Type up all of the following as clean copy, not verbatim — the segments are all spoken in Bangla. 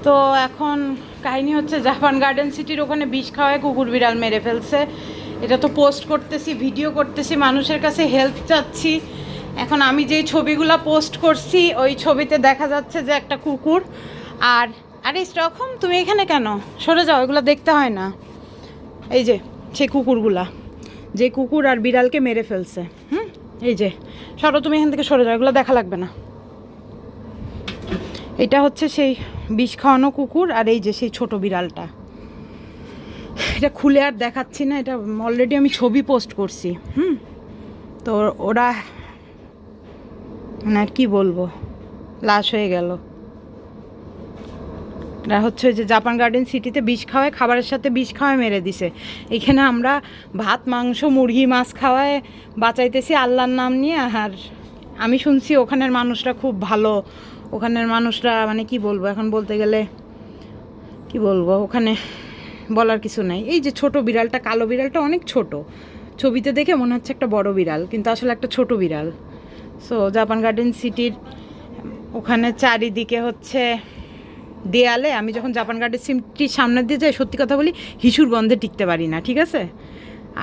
তো এখন কাহিনী হচ্ছে জাপান গার্ডেন সিটির ওখানে বিষ খাওয়ায় কুকুর বিড়াল মেরে ফেলছে। এটা তো পোস্ট করতেছি, ভিডিও করতেছি, মানুষের কাছে হেল্প চাচ্ছি। এখন আমি যেই ছবিগুলো পোস্ট করছি ওই ছবিতে দেখা যাচ্ছে যে একটা কুকুর। আর আরে স্টকহোম, তুমি এখানে কেন? সরে যাও, এগুলো দেখতে হয় না। এই যে সেই কুকুরগুলা, যে কুকুর আর বিড়ালকে মেরে ফেলছে। এই যে সরো, তুমি এখান থেকে সরে যাও, এগুলো দেখা লাগবে না। এটা হচ্ছে সেই বিষ খাওয়ানো কুকুর, আর এই যে সেই ছোট বিড়ালটা। এটা খুলে আর দেখাচ্ছি না, এটা অলরেডি আমি ছবি পোস্ট করছি। তো ওরা মানে আর কি বলবো, লাশ হয়ে গেল। এরা হচ্ছে যে জাপান গার্ডেন সিটিতে বিষ খাওয়ায়, খাবারের সাথে বিষ খাওয়ায় মেরে দিছে। এখানে আমরা ভাত, মাংস, মুরগি, মাছ খাওয়ায় বাঁচাইতেছি আল্লাহর নাম নিয়ে। আর আমি শুনছি ওখানের মানুষরা খুব ভালো। ওখানের মানুষরা মানে কি বলবো, এখন বলতে গেলে কি বলবো, ওখানে বলার কিছু নাই। এই যে ছোট বিড়ালটা, কালো বিড়ালটা অনেক ছোট, ছবিতে দেখে মনে হচ্ছে একটা বড় বিড়াল, কিন্তু আসলে একটা ছোট বিড়াল। সো জাপান গার্ডেন সিটির ওখানে চারিদিকে হচ্ছে দেয়ালে, আমি যখন জাপান গার্ডেন সিটির সামনে দিয়ে যাই, সত্যি কথা বলি, হিসুর গন্ধে টিকতে পারি না, ঠিক আছে?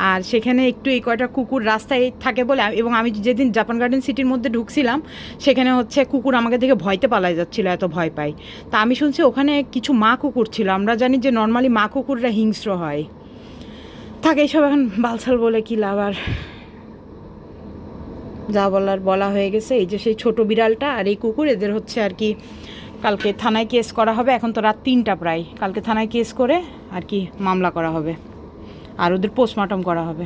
আর সেখানে একটু এই কয়টা কুকুর রাস্তায় থাকে বলে, এবং আমি যেদিন জাপান গার্ডেন সিটির মধ্যে ঢুকছিলাম সেখানে হচ্ছে কুকুর আমাকে দেখে ভয়তে পালাই যাচ্ছিলো, এত ভয় পাই। তা আমি শুনছি ওখানে কিছু মা কুকুর ছিল। আমরা জানি যে নর্মালি মা কুকুররা হিংস্র হয়, থাকে এইসব এখন বালছাল বলে কী লাভ। আর যা বলার বলা হয়ে গেছে। এই যে সেই ছোট বিড়ালটা আর এই কুকুর, এদের হচ্ছে আর কি কালকে থানায় কেস করা হবে। এখন তো রাত 3টা প্রায়, কালকে থানায় কেস করে আর কি মামলা করা হবে, আর ওদের পোস্টমর্টম করা হবে।